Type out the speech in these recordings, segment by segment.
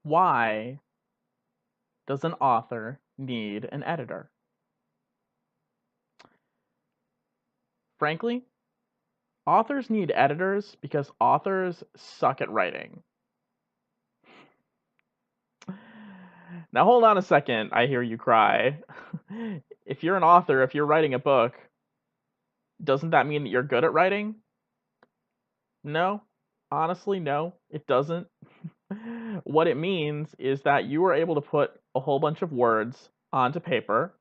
Why does an author need an editor? Frankly, authors need editors because authors suck at writing. Now hold on a second, I hear you cry. If you're an author, if you're writing a book, doesn't that mean that you're good at writing? No. Honestly, no, it doesn't. What it means is that you are able to put a whole bunch of words onto paper,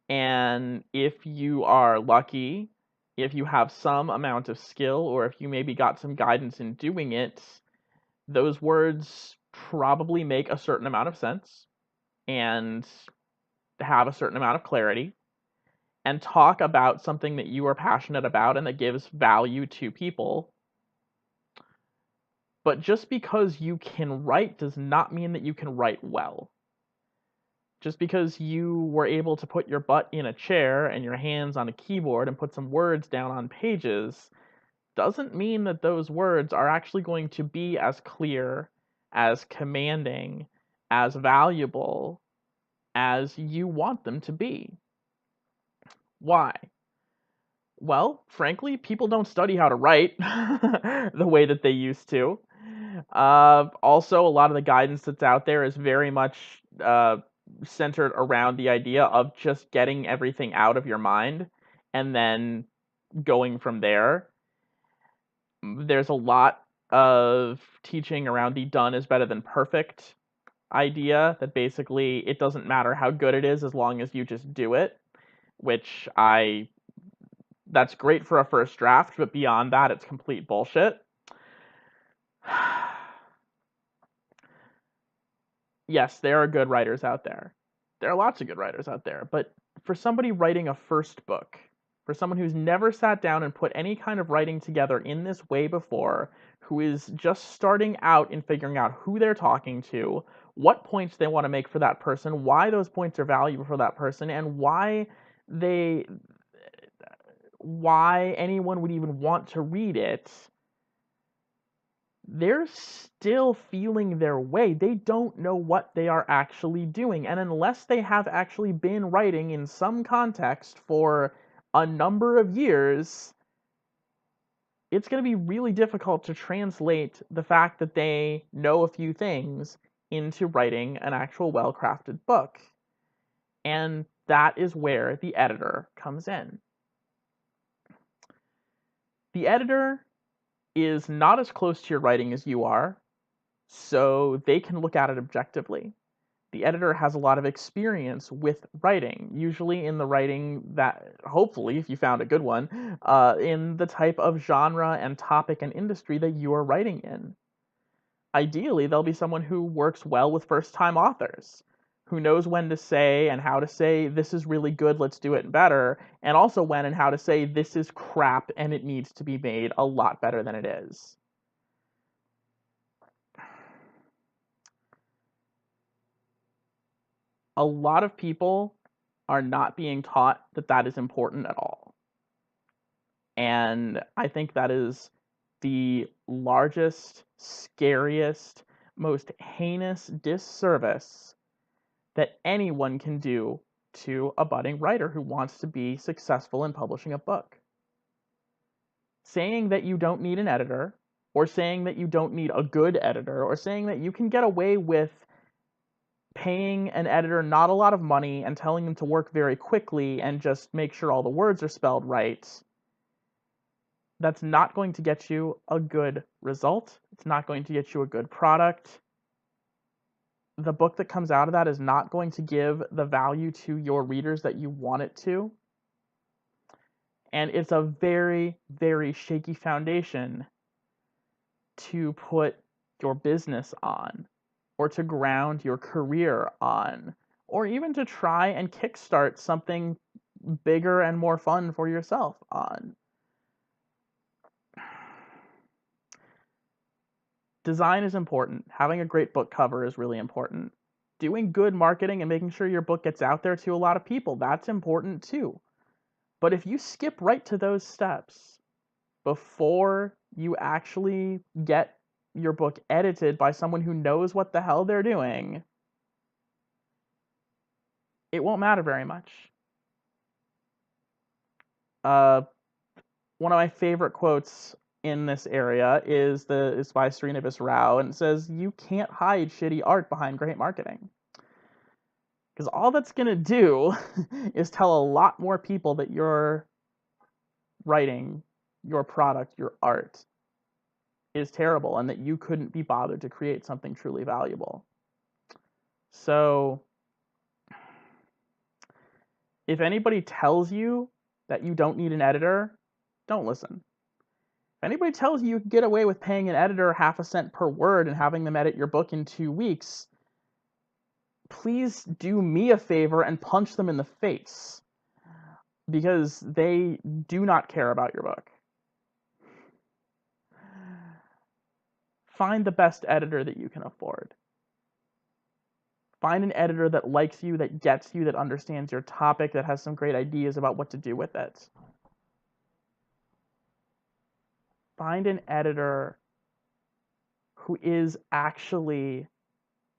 and if you are lucky, if you have some amount of skill, or if you maybe got some guidance in doing it, those words probably make a certain amount of sense and have a certain amount of clarity and talk about something that you are passionate about and that gives value to people. But just because you can write does not mean that you can write well. Just because you were able to put your butt in a chair and your hands on a keyboard and put some words down on pages doesn't mean that those words are actually going to be as clear, as commanding, as valuable as you want them to be. Why? Well, frankly, people don't study how to write the way that they used to. Also, a lot of the guidance that's out there is very much centered around the idea of just getting everything out of your mind and then going from there. There's a lot of teaching around the done is better than perfect idea, that basically it doesn't matter how good it is as long as you just do it, which that's great for a first draft, but beyond that, it's complete bullshit. Yes, there are good writers out there. There are lots of good writers out there, but for somebody writing a first book, for someone who's never sat down and put any kind of writing together in this way before, who is just starting out in figuring out who they're talking to, what points they want to make for that person, why those points are valuable for that person, and why anyone would even want to read it, they're still feeling their way. They don't know what they are actually doing. And unless they have actually been writing in some context for a number of years, it's going to be really difficult to translate the fact that they know a few things into writing an actual well-crafted book. And that is where the editor comes in. The editor is not as close to your writing as you are, so they can look at it objectively. The editor has a lot of experience with writing, usually in the writing that, hopefully, if you found a good one, in the type of genre and topic and industry that you are writing in. Ideally, they'll be someone who works well with first-time authors, who knows when to say and how to say, this is really good, let's do it better, and also when and how to say, this is crap and it needs to be made a lot better than it is. A lot of people are not being taught that that is important at all. And I think that is the largest, scariest, most heinous disservice that anyone can do to a budding writer who wants to be successful in publishing a book. Saying that you don't need an editor, or saying that you don't need a good editor, or saying that you can get away with paying an editor not a lot of money and telling them to work very quickly and just make sure all the words are spelled right, that's not going to get you a good result. It's not going to get you a good product. The book that comes out of that is not going to give the value to your readers that you want it to. And it's a very, very shaky foundation to put your business on, or to ground your career on, or even to try and kickstart something bigger and more fun for yourself on. Design is important. Having a great book cover is really important. Doing good marketing and making sure your book gets out there to a lot of people, that's important too. But if you skip right to those steps before you actually get your book edited by someone who knows what the hell they're doing, it won't matter very much. One of my favorite quotes in this area is by Srinivas Rao, and it says, "You can't hide shitty art behind great marketing." Because all that's going to do is tell a lot more people that your writing, your product, your art is terrible and that you couldn't be bothered to create something truly valuable. So if anybody tells you that you don't need an editor, don't listen. If anybody tells you can get away with paying an editor half a cent per word and having them edit your book in 2 weeks, please do me a favor and punch them in the face, because they do not care about your book. Find the best editor that you can afford. Find an editor that likes you, that gets you, that understands your topic, that has some great ideas about what to do with it. Find an editor who is actually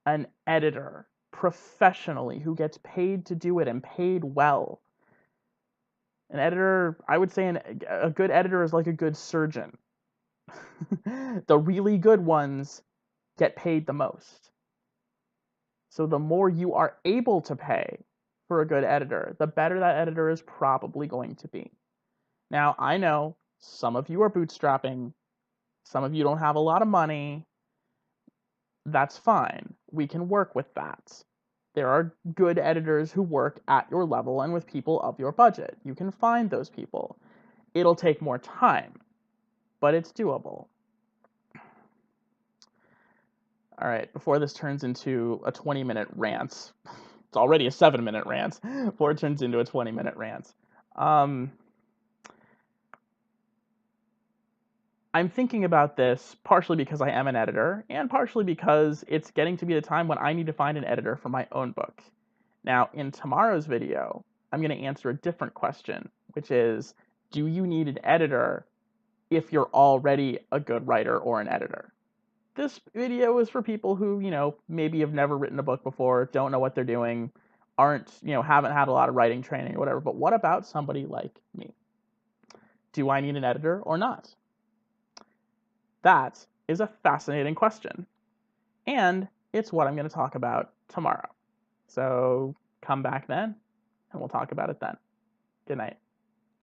an editor professionally, who gets paid to do it and paid well. An editor, I would say a good editor is like a good surgeon. The really good ones get paid the most. So the more you are able to pay for a good editor, the better that editor is probably going to be. Now, I know some of you are bootstrapping, some of you don't have a lot of money. That's fine. We can work with that. There are good editors who work at your level and with people of your budget. You can find those people. It'll take more time, but it's doable. All right, before this turns into a 20-minute rant, it's already a 7-minute rant, before it turns into a 20-minute rant. I'm thinking about this partially because I am an editor, and partially because it's getting to be the time when I need to find an editor for my own book. Now, in tomorrow's video, I'm going to answer a different question, which is, do you need an editor if you're already a good writer or an editor? This video is for people who, maybe have never written a book before, don't know what they're doing, haven't had a lot of writing training or whatever. But what about somebody like me? Do I need an editor or not? That is a fascinating question. And it's what I'm going to talk about tomorrow. So come back then, and we'll talk about it then. Good night.